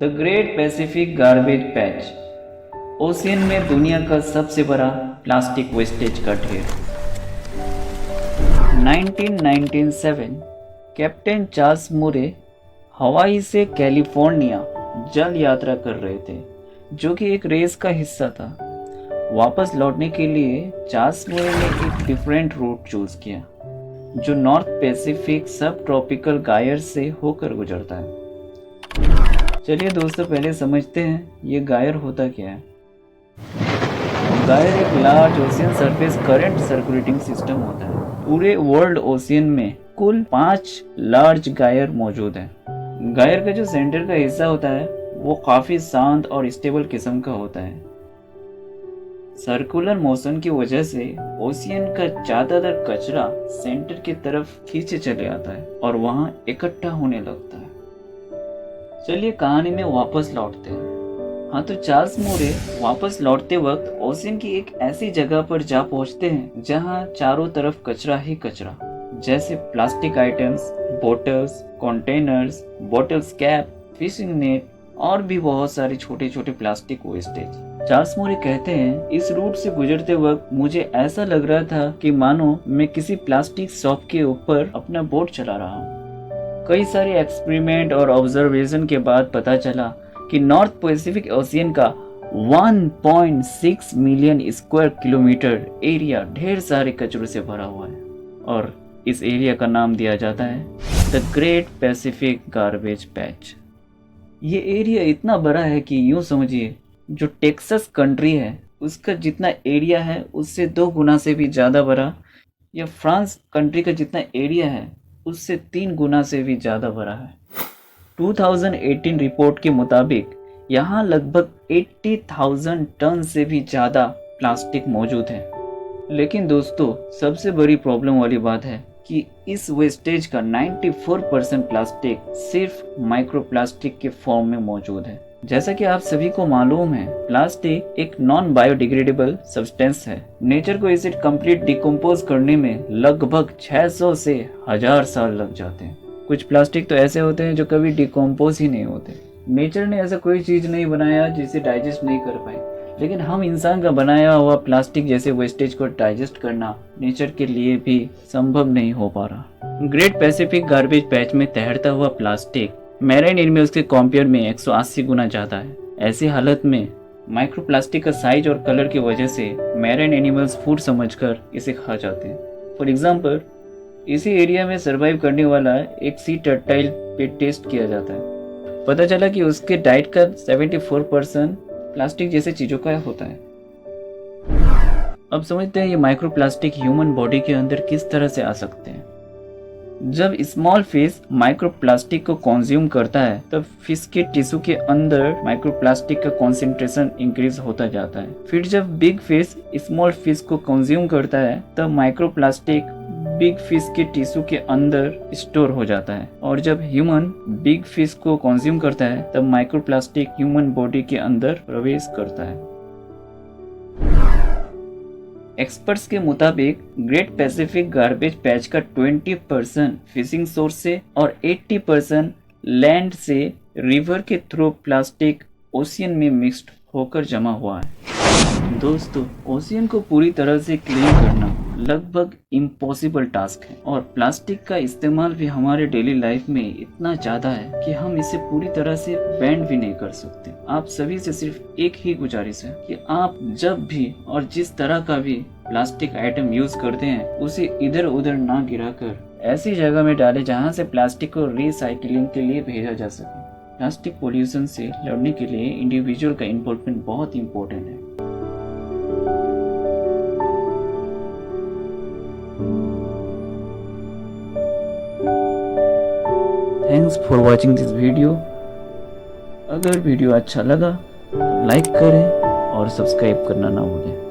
The great Pacific garbage patch, ocean में दुनिया का सबसे बड़ा प्लास्टिक वेस्टेज का ढेर। 1997 कैप्टन चार्ल्स मूरे हवाई से कैलिफोर्निया जल यात्रा कर रहे थे, जो कि एक रेस का हिस्सा था। वापस लौटने के लिए चार्ल्स मूरे ने एक डिफरेंट रूट चूज किया, जो नॉर्थ पैसिफिक सब ट्रॉपिकल गायर से होकर गुजरता है। चलिए दोस्तों, पहले समझते हैं ये गायर होता क्या है। गायर एक large ocean surface current circulating system होता है। पूरे वर्ल्ड ओशियन में कुल 5 लार्ज गायर मौजूद हैं। गायर का जो सेंटर का हिस्सा होता है वो काफी शांत और स्टेबल किस्म का होता है। सर्कुलर मोशन की वजह से ओशियन का ज्यादातर कचरा सेंटर की तरफ खींचे चले आता है और वहां इकट्ठा होने लगता है। चलिए कहानी में वापस लौटते हैं। हाँ, तो चार्ल्स मूरे वापस लौटते वक्त ओशियन की एक ऐसी जगह पर जा पहुंचते हैं जहां चारों तरफ कचरा ही कचरा, जैसे plastic items, bottles, containers, bottles cap, fishing net और भी बहुत सारे छोटे छोटे प्लास्टिक वेस्टेज। चार्ल्स मूरे कहते हैं, इस रूट से गुजरते वक्त मुझे ऐसा लग रहा था कि मानो मैं किसी प्लास्टिक शॉप के ऊपर अपना बोट चला रहा हूँ। कई सारे एक्सपेरिमेंट और ऑब्जर्वेशन के बाद पता चला कि नॉर्थ पैसिफिक ओशियन का 1.6 मिलियन स्क्वायर किलोमीटर एरिया ढेर सारे कचरों से भरा हुआ है और इस एरिया का नाम दिया जाता है the great Pacific garbage patch. ये एरिया इतना बड़ा है कि यूं समझिए, जो टेक्सास कंट्री है उसका जितना एरिया है उससे 2 गुना से भी ज़्यादा बड़ा, या फ्रांस कंट्री का जितना एरिया है उससे 3 गुना से भी ज़्यादा बड़ा है। 2018 रिपोर्ट के मुताबिक यहाँ लगभग 80,000 टन से भी ज़्यादा प्लास्टिक मौजूद है। लेकिन दोस्तों, सबसे बड़ी प्रॉब्लम वाली बात है कि इस वेस्टेज का 94% प्लास्टिक सिर्फ माइक्रो प्लास्टिक के फॉर्म में मौजूद है। जैसा कि आप सभी को मालूम है, प्लास्टिक एक नॉन बायोडिग्रेडेबल सब्सटेंस है। नेचर को इसे कंप्लीट डिकम्पोज करने में लगभग 600 से 1000 साल लग जाते हैं। कुछ प्लास्टिक तो ऐसे होते हैं जो कभी डिकम्पोज ही नहीं होते। नेचर ने ऐसा कोई चीज नहीं बनाया जिसे डाइजेस्ट नहीं कर पाए, लेकिन हम इंसान का बनाया हुआ प्लास्टिक जैसे वेस्टेज को डाइजेस्ट करना नेचर के लिए भी संभव नहीं हो पा रहा। ग्रेट पैसिफिक गार्बेज पैच में तैरता हुआ प्लास्टिक मैरीन एनिमल्स के कंपेयर में 180 गुना ज़्यादा है। ऐसी हालत में माइक्रो प्लास्टिक का साइज और कलर की वजह से मैरीन एनिमल्स फूड समझकर इसे खा जाते हैं। फॉर एग्जांपल, इसी एरिया में सरवाइव करने वाला एक सी टर्टाइल पे टेस्ट किया जाता है। पता चला कि उसके डाइट का 74% प्लास्टिक जैसे चीज़ों का होता है। अब समझते हैं ये माइक्रो प्लास्टिक ह्यूमन बॉडी के अंदर किस तरह से आ सकते हैं। जब स्मॉल फिश माइक्रो प्लास्टिक को कंज्यूम करता है तब फिश के टिश्यू के अंदर माइक्रो प्लास्टिक का कंसंट्रेशन इंक्रीज होता जाता है। फिर जब बिग फिश स्मॉल फिश को कंज्यूम करता है तब माइक्रो प्लास्टिक बिग फिश के टिश्यू के अंदर स्टोर हो जाता है, और जब ह्यूमन बिग फिश को कंज्यूम करता है तब माइक्रो प्लास्टिक ह्यूमन बॉडी के अंदर प्रवेश करता है। एक्सपर्ट्स के मुताबिक ग्रेट पैसिफिक गार्बेज पैच का 20% फिशिंग सोर्स से और 80% लैंड से रिवर के थ्रू प्लास्टिक ओशियन में मिक्स्ड होकर जमा हुआ है। दोस्तों, ओशियन को पूरी तरह से क्लीन करना लगभग इम्पॉसिबल टास्क है, और प्लास्टिक का इस्तेमाल भी हमारे डेली लाइफ में इतना ज़्यादा है कि हम इसे पूरी तरह से बैन भी नहीं कर सकते। आप सभी से सिर्फ एक ही गुजारिश है कि आप जब भी और जिस तरह का भी प्लास्टिक आइटम यूज करते हैं उसे इधर उधर ना गिराकर ऐसी जगह में डालें जहां से प्लास्टिक को रिसाइकलिंग के लिए भेजा जा सके। प्लास्टिक पोल्यूशन से लड़ने के लिए इंडिविजुअल का इन्वॉल्वमेंट बहुत इम्पोर्टेंट है। Thanks for watching this video. अगर वीडियो अच्छा लगा तो लाइक करें और सब्सक्राइब करना ना भूलें।